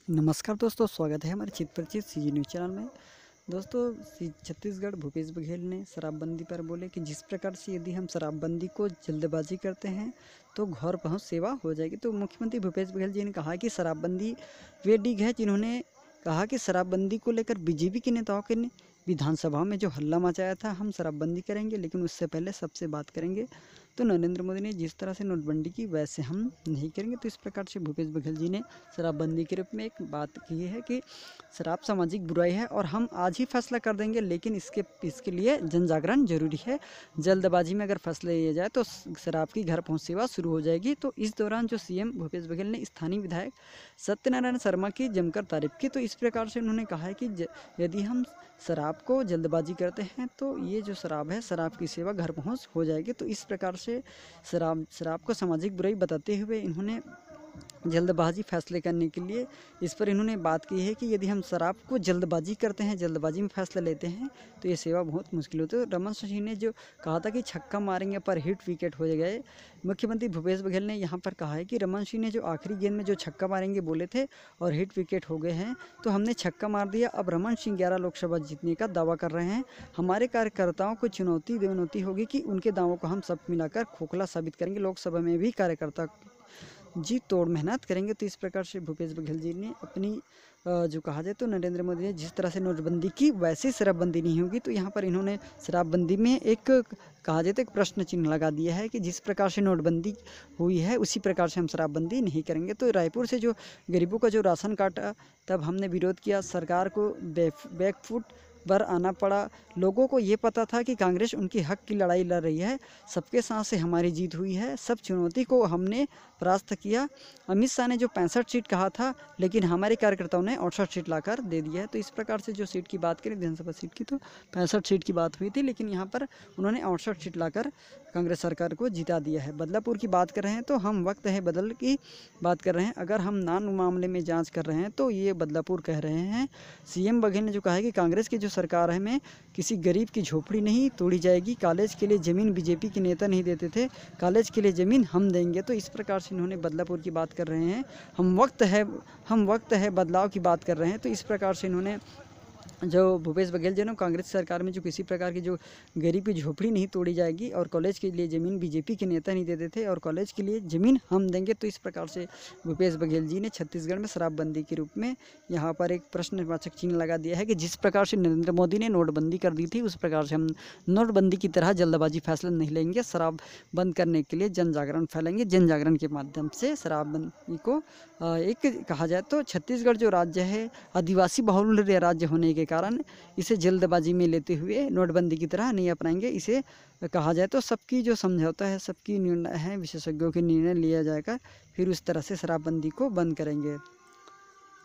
नमस्कार दोस्तों, स्वागत है हमारे चित परिचित सीजी न्यूज़ चैनल में। दोस्तों, छत्तीसगढ़ भूपेश बघेल ने शराबबंदी पर बोले कि जिस प्रकार से यदि हम शराबबंदी को जल्दबाजी करते हैं तो घर पहुंच सेवा हो जाएगी। तो मुख्यमंत्री भूपेश बघेल जी ने कहा कि शराबबंदी वे लीग है जिन्होंने कहा कि शराबबंदी को लेकर बीजेपी के नेताओं के ने विधानसभा में जो हल्ला मचाया था, हम शराबबंदी करेंगे लेकिन उससे पहले सबसे बात करेंगे। तो नरेंद्र मोदी ने जिस तरह से नोटबंदी की वैसे हम नहीं करेंगे। तो इस प्रकार से भूपेश बघेल जी ने शराबबंदी के रूप में एक बात की है कि शराब सामाजिक बुराई है और हम आज ही फैसला कर देंगे, लेकिन इसके लिए जन जागरण जरूरी है। जल्दबाजी में अगर फैसला लिया जाए तो शराब की घर पहुंच सेवा शुरू हो जाएगी। तो इस दौरान जो सीएम भूपेश बघेल ने स्थानीय विधायक सत्यनारायण शर्मा की जमकर तारीफ की। तो इस प्रकार से उन्होंने कहा है कि यदि हम शराब को जल्दबाजी करते हैं तो ये जो शराब है, शराब की सेवा घर पहुंच हो जाएगी। तो इस प्रकार से शराब को सामाजिक बुराई बताते हुए इन्होंने जल्दबाजी फैसले करने के लिए इस पर इन्होंने बात की है कि यदि हम शराब को जल्दबाजी करते हैं, जल्दबाजी में फैसला लेते हैं तो ये सेवा बहुत मुश्किल होती है। तो रमन सिंह ने जो कहा था कि छक्का मारेंगे पर हिट विकेट हो गए, मुख्यमंत्री भूपेश बघेल ने यहाँ पर कहा है कि रमन सिंह ने जो आखिरी गेंद में जो छक्का मारेंगे बोले थे और हिट विकेट हो गए हैं, तो हमने छक्का मार दिया। अब रमन सिंह 11 लोकसभा जीतने का दावा कर रहे हैं। हमारे कार्यकर्ताओं को चुनौती होगी कि उनके दावों को हम सब मिलाकर खोखला साबित करेंगे। लोकसभा में भी कार्यकर्ता जी तोड़ मेहनत करेंगे। तो इस प्रकार से भूपेश बघेल जी ने अपनी जो कहा जाए तो नरेंद्र मोदी ने जिस तरह से नोटबंदी की वैसे शराबबंदी नहीं होगी। तो यहाँ पर इन्होंने शराबबंदी में एक कहा जाए तो एक प्रश्न चिन्ह लगा दिया है कि जिस प्रकार से नोटबंदी हुई है उसी प्रकार से हम शराबबंदी नहीं करेंगे। तो रायपुर से जो गरीबों का जो राशन काटा, तब हमने विरोध किया, सरकार को बैकफुट पर आना पड़ा। लोगों को ये पता था कि कांग्रेस उनकी हक की लड़ाई लड़ रही है, सबके साथ से हमारी जीत हुई है, सब चुनौती को हमने परास्त किया। अमित शाह ने जो 65 सीट कहा था, लेकिन हमारे कार्यकर्ताओं ने 68 सीट लाकर दे दिया है। तो इस प्रकार से जो सीट की बात करें विधानसभा सीट की, तो 65 सीट की बात हुई थी, लेकिन यहाँ पर उन्होंने 68 सीट लाकर कांग्रेस सरकार को जिता दिया है। बदलापुर की बात कर रहे हैं तो हम वक्त है बदल की बात कर रहे हैं। अगर हम नान मामले में जांच कर रहे हैं तो ये बदलापुर कह रहे हैं। सीएम बघेल ने जो कहा है कि कांग्रेस की जो सरकार है में किसी गरीब की झोपड़ी नहीं तोड़ी जाएगी। कॉलेज के लिए ज़मीन बीजेपी के नेता नहीं देते थे, कॉलेज के लिए ज़मीन हम देंगे। तो इस प्रकार से इन्होंने बदलापुर की बात कर रहे हैं। हम वक्त है बदलाव की बात कर रहे हैं। तो इस प्रकार से इन्होंने जो भूपेश बघेल जी ने कांग्रेस सरकार में जो किसी प्रकार की जो गरीब की झोपड़ी नहीं तोड़ी जाएगी और कॉलेज के लिए ज़मीन बीजेपी के नेता नहीं देते थे और कॉलेज के लिए ज़मीन हम देंगे। तो इस प्रकार से भूपेश बघेल जी ने छत्तीसगढ़ में शराबबंदी के रूप में यहाँ पर एक प्रश्नवाचक चिन्ह लगा दिया है कि जिस प्रकार से नरेंद्र मोदी ने नोटबंदी कर दी थी, उस प्रकार से हम नोटबंदी की तरह जल्दबाजी फैसला नहीं लेंगे। शराब बंद करने के लिए जन जागरण फैलेंगे। जन जागरण के माध्यम से शराबबंदी को एक कहा जाए तो छत्तीसगढ़ जो राज्य है आदिवासी बहुल राज्य होने के कारण इसे जल्दबाजी में लेते हुए नोटबंदी की तरह नहीं अपनाएंगे। इसे कहा जाए तो सबकी जो समझौता है, सबकी निर्णय है, विशेषज्ञों के निर्णय लिया जाएगा, फिर उस तरह से शराबबंदी को बंद करेंगे।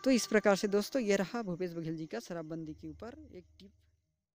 तो इस प्रकार से दोस्तों ये रहा भूपेश बघेल जी का शराबबंदी के ऊपर एक टिप।